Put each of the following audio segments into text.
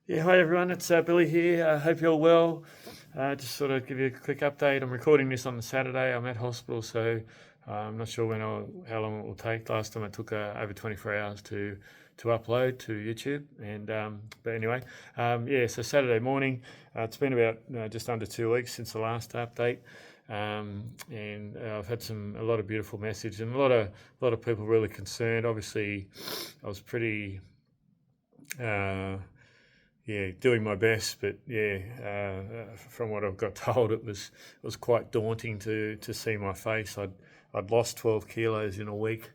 Yeah, hi everyone, it's Billy here. I hope you're well. Just sort of give you a quick update. I'm recording this on the Saturday. I'm at hospital, so I'm not sure how long it will take. Last time it took over 24 hours to upload to YouTube. But anyway, yeah. So Saturday morning. It's been about just under 2 weeks since the last update. And I've had a lot of beautiful message and a lot of people really concerned. Obviously, I was pretty. Yeah, doing my best, but yeah, from what I've got told, it was quite daunting to see my face. I'd lost 12 kilos in a week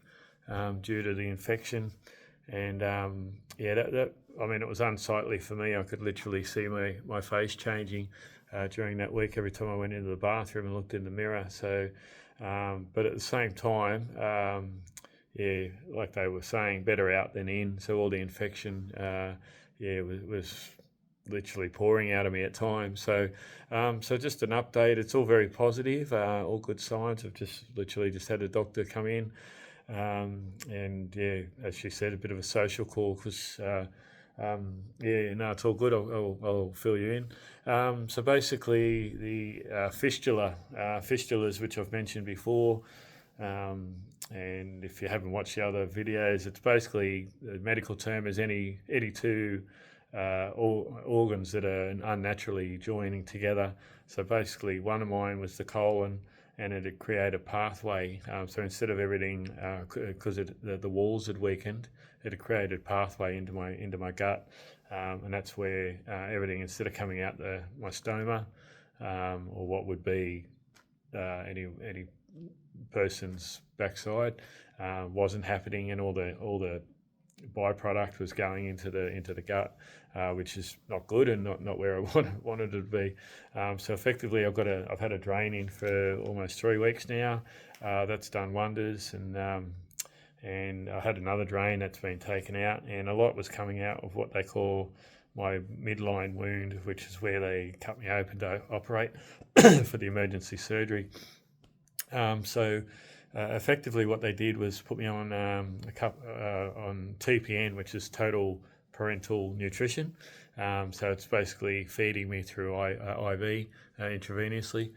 due to the infection, and yeah, I mean, it was unsightly for me. I could literally see my face changing during that week every time I went into the bathroom and looked in the mirror. So, but at the same time. Yeah, like they were saying, better out than in. So all the infection, yeah, was literally pouring out of me at times. So just an update. It's all very positive, all good signs. I've just literally just had a doctor come in, and yeah, as she said, a bit of a social call because. Yeah, no, it's all good. I'll fill you in. So basically, the fistulas, which I've mentioned before, um, and if you haven't watched the other videos, it's basically the medical term is any two organs that are unnaturally joining together. So basically, one of mine was the colon, and it had created a pathway. So instead of everything, because the walls had weakened, it had created a pathway into my gut, and that's where everything, instead of coming out my stoma, or what would be any person's backside, wasn't happening, and all the byproduct was going into the gut, which is not good and not where I wanted it to be. So effectively, I've had a drain in for almost 3 weeks now. That's done wonders, and I had another drain that's been taken out, and a lot was coming out of what they call my midline wound, which is where they cut me open to operate for the emergency surgery. So effectively, what they did was put me on on TPN, which is total parental nutrition. So it's basically feeding me through IV intravenously,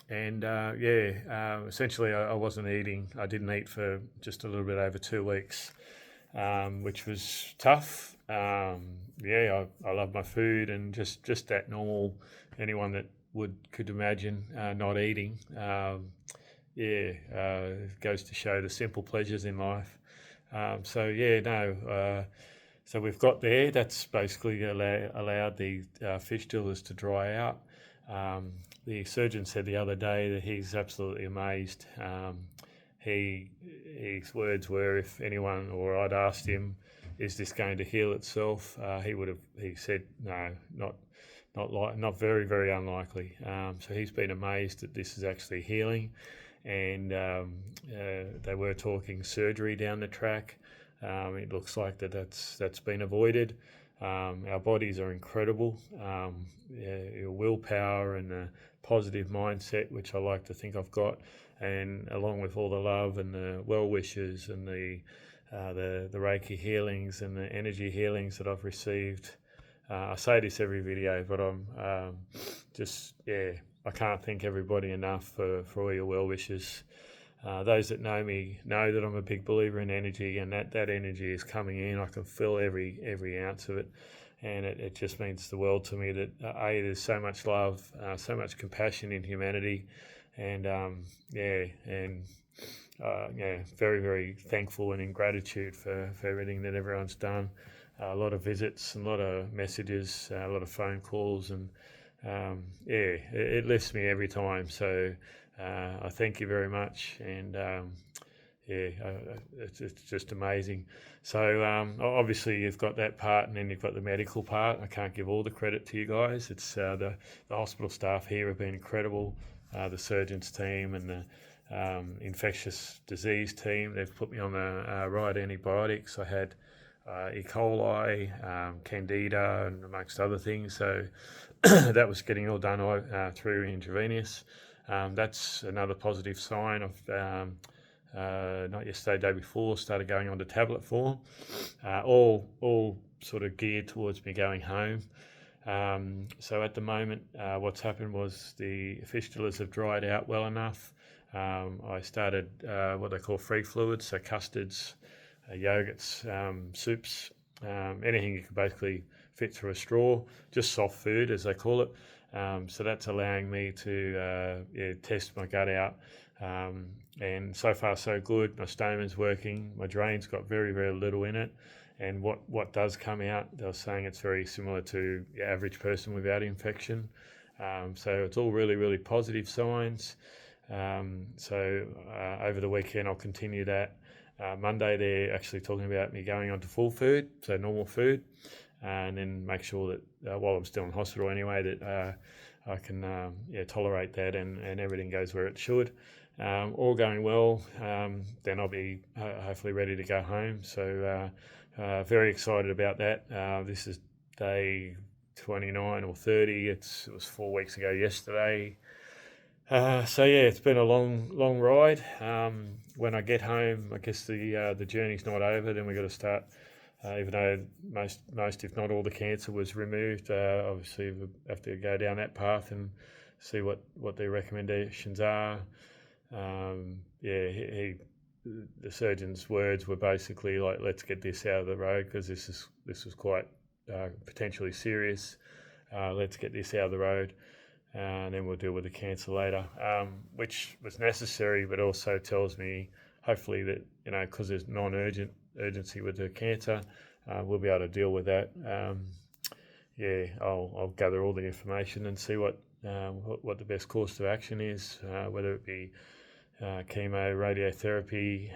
and yeah, essentially I wasn't eating. I didn't eat for just a little bit over 2 weeks, which was tough. Yeah, I love my food, and just that normal. Anyone that could imagine not eating. Yeah, it goes to show the simple pleasures in life. So yeah, no. So we've got there. That's basically allowed the fistulas to dry out. The surgeon said the other day that he's absolutely amazed. His words were, if anyone or I'd asked him, is this going to heal itself? He said no, not very, very unlikely. So he's been amazed that this is actually healing, and they were talking surgery down the track. It looks like that's been avoided. Our bodies are incredible. Your willpower and the positive mindset, which I like to think I've got, and along with all the love and the well wishes and the Reiki healings and the energy healings that I've received. I say this every video, but I'm just, yeah, I can't thank everybody enough for all your well wishes. Those that know me know that I'm a big believer in energy, and that energy is coming in. I can feel every ounce of it, and it just means the world to me that there's so much love, so much compassion in humanity, and yeah, and yeah, very, very thankful and in gratitude for everything that everyone's done. A lot of visits and a lot of messages, a lot of phone calls, and yeah, it lifts me every time. So I thank you very much, and yeah, it's just amazing. So obviously you've got that part, and then you've got the medical part. I can't give all the credit to you guys. It's the hospital staff here have been incredible. The surgeons team and the infectious disease team. They've put me on the right antibiotics. I had E. coli, candida, and amongst other things. So that was getting all done through intravenous. That's another positive sign of not yesterday, day before, started going on to tablet form. All sort of geared towards me going home. So at the moment, what's happened was the fistulas have dried out well enough. I started what they call free fluids, so custards, yogurts, soups, anything you can basically fit through a straw, just soft food as they call it. So that's allowing me to test my gut out. And so far so good. My stoma's working. My drain's got very, very little in it. And what does come out, they're saying it's very similar to the average person without infection. So it's all really, really positive signs. So over the weekend, I'll continue that. Monday, they're actually talking about me going on to full food, so normal food, and then make sure that while I'm still in hospital anyway, that I can tolerate that and everything goes where it should. All going well, then I'll be hopefully ready to go home. So very excited about that. This is day 29 or 30. It was 4 weeks ago yesterday. So yeah, it's been a long ride. When I get home, I guess the journey's not over. Then we've got to start. Even though most, if not all, the cancer was removed, obviously we have to go down that path and see what their recommendations are. The surgeon's words were basically like, "Let's get this out of the road because this was quite potentially serious. Let's get this out of the road, and then we'll deal with the cancer later," which was necessary, but also tells me hopefully that because there's urgency with the cancer, we'll be able to deal with that. I'll gather all the information and see what the best course of action is, whether it be chemo, radiotherapy,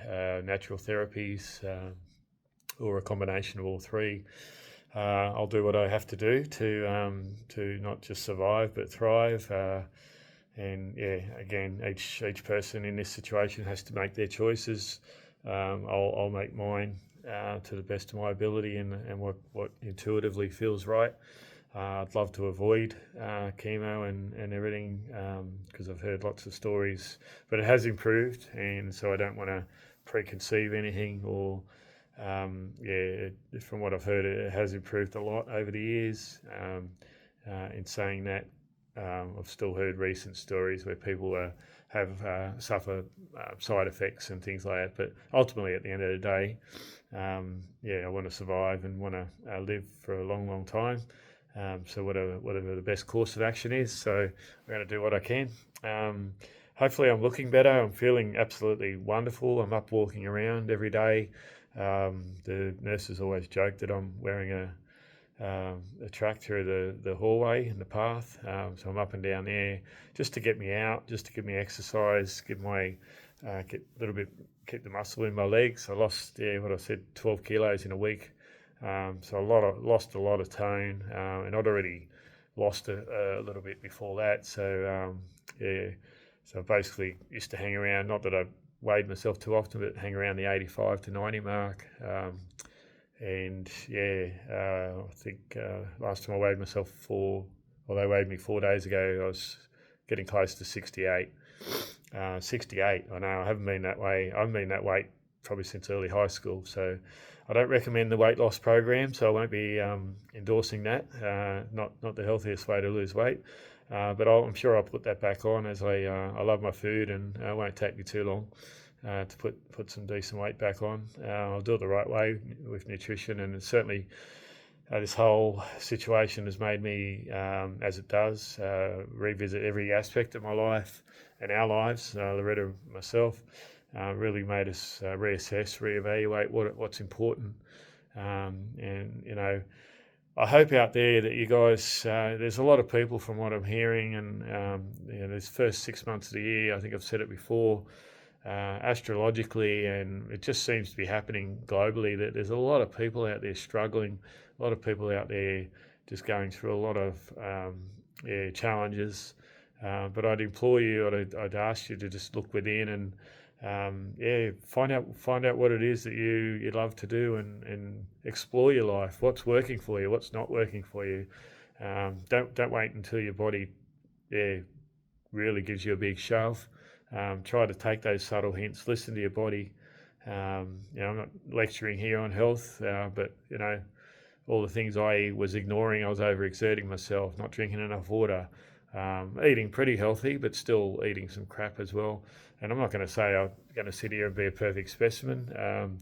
natural therapies, or a combination of all three. I'll do what I have to do to not just survive but thrive. Again, each person in this situation has to make their choices. I'll make mine to the best of my ability and what intuitively feels right. I'd love to avoid chemo and everything because I've heard lots of stories, but it has improved, and so I don't want to preconceive anything or from what I've heard, it has improved a lot over the years. In saying that, I've still heard recent stories where people have suffer side effects and things like that. But ultimately, at the end of the day, I want to survive and want to live for a long time. So whatever the best course of action is, so I'm going to do what I can. Hopefully, I'm looking better. I'm feeling absolutely wonderful. I'm up walking around every day. The nurses always joke that I'm wearing a track through the hallway and the path, so I'm up and down there just to get me out, just to give me exercise, get a little bit, keep the muscle in my legs. I lost 12 kilos in a week, so lost a lot of tone, and I'd already lost a little bit before that. So so I basically used to hang around, not that I weighed myself too often, but hang around the 85 to 90 mark. I think last time I weighed myself they weighed me 4 days ago, I was getting close to 68. 68, I know, I haven't been that way. I haven't been that weight probably since early high school, so I don't recommend the weight loss program, so I won't be endorsing that. Not the healthiest way to lose weight, but I'm sure I'll put that back on as I love my food, and it won't take me too long to put some decent weight back on. I'll do it the right way with nutrition, and certainly this whole situation has made me, as it does, revisit every aspect of my life and our lives. Loretta, myself, really made us reassess, reevaluate what's important, and I hope out there that you guys, there's a lot of people from what I'm hearing, and these first 6 months of the year, I think I've said it before, astrologically, and it just seems to be happening globally, that there's a lot of people out there struggling, a lot of people out there just going through a lot of challenges. But I'd implore you, I'd ask you to just look within and find out what it is that you love to do, and explore your life. What's working for you? What's not working for you? Don't wait until your body really gives you a big shove. Try to take those subtle hints. Listen to your body. I'm not lecturing here on health, but all the things I was ignoring. I was overexerting myself, not drinking enough water, eating pretty healthy, but still eating some crap as well. And I'm not going to say I'm going to sit here and be a perfect specimen,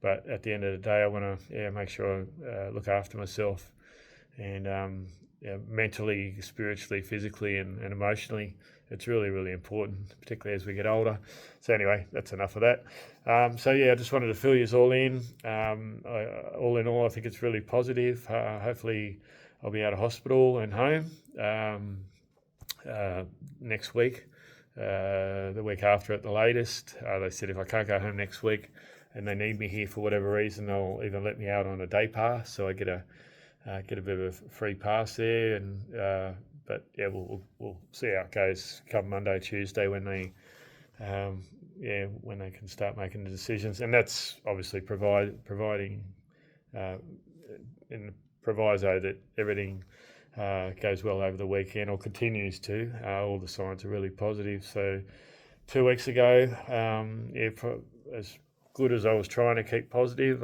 but at the end of the day, I want to make sure I look after myself and mentally, spiritually, physically, and emotionally. It's really, really important, particularly as we get older. So anyway, that's enough of that. I just wanted to fill you all in. All in all, I think it's really positive. Hopefully, I'll be out of hospital and home next week, the week after at the latest. They said if I can't go home next week and they need me here for whatever reason, they'll either let me out on a day pass, so I get a bit of a free pass there, but yeah, we'll see how it goes come Monday, Tuesday when they when they can start making the decisions, and that's obviously providing in the proviso that everything goes well over the weekend or continues to. All the signs are really positive. So 2 weeks ago, as good as I was trying to keep positive,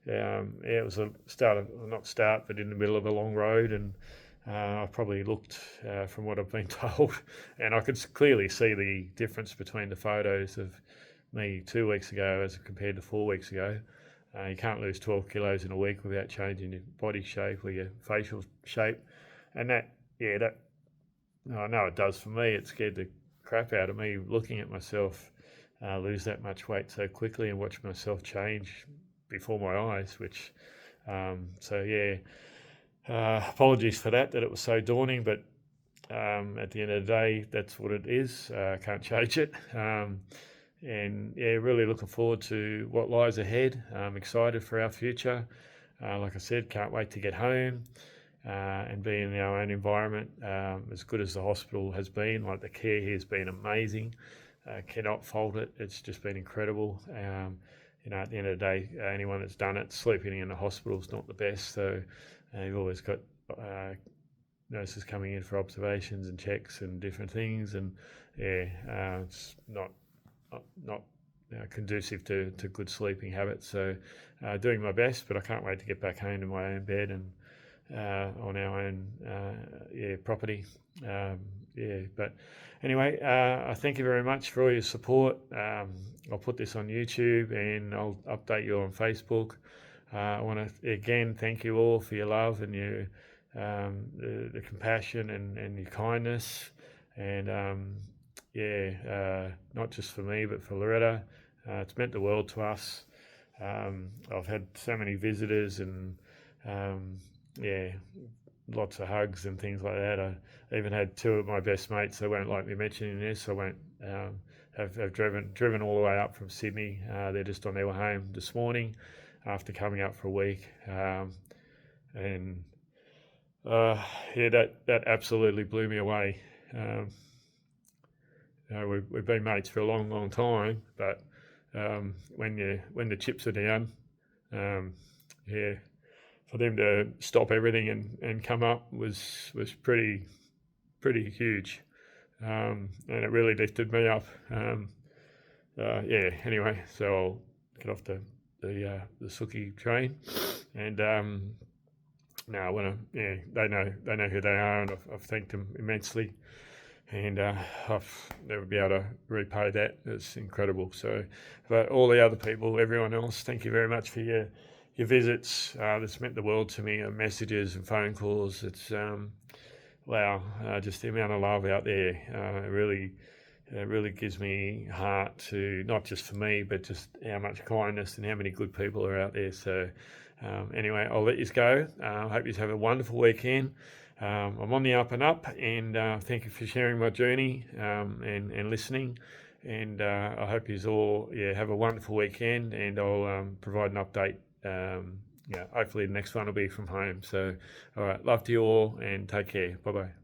it was but in the middle of a long road, and I probably looked from what I've been told, and I could clearly see the difference between the photos of me 2 weeks ago as compared to 4 weeks ago. You can't lose 12 kilos in a week without changing your body shape or your facial shape, and I know it does for me. It scared the crap out of me looking at myself lose that much weight so quickly and watch myself change before my eyes, which apologies for that it was so daunting, but at the end of the day, that's what it is. Can't change it. Really looking forward to what lies ahead. I'm excited for our future. Like I said, can't wait to get home and be in our own environment. As good as the hospital has been, like the care here has been amazing. Cannot fault it. It's just been incredible. At the end of the day, anyone that's done it, sleeping in a hospital is not the best. So you've always got nurses coming in for observations and checks and different things, and it's not conducive to good sleeping habits. So doing my best, but I can't wait to get back home to my own bed and on our own property. But anyway, I thank you very much for all your support. I'll put this on YouTube and I'll update you on Facebook. I want to again thank you all for your love and your the compassion and your kindness, and not just for me but for Loretta. It's meant the world to us. I've had so many visitors and lots of hugs and things like that. I even had two of my best mates. They won't like me mentioning this. I won't have driven all the way up from Sydney. They're just on their way home this morning after coming up for a week, that absolutely blew me away. We've been mates for a long, long time, but when the chips are down, for them to stop everything and come up was pretty huge, and it really lifted me up. Anyway, so I'll get off the Suki train, and they know who they are, and I've thanked them immensely, and I've never be able to repay that. It's incredible. So, but all the other people, everyone else, thank you very much for your visits. That's meant the world to me. Messages and phone calls. It's just the amount of love out there. It really gives me heart to, not just for me, but just how much kindness and how many good people are out there. So anyway, I'll let you go. I hope you have a wonderful weekend. I'm on the up and up, and thank you for sharing my journey and listening. And I hope you all have a wonderful weekend, and I'll provide an update. Hopefully the next one will be from home. So, all right, love to you all, and take care. Bye-bye.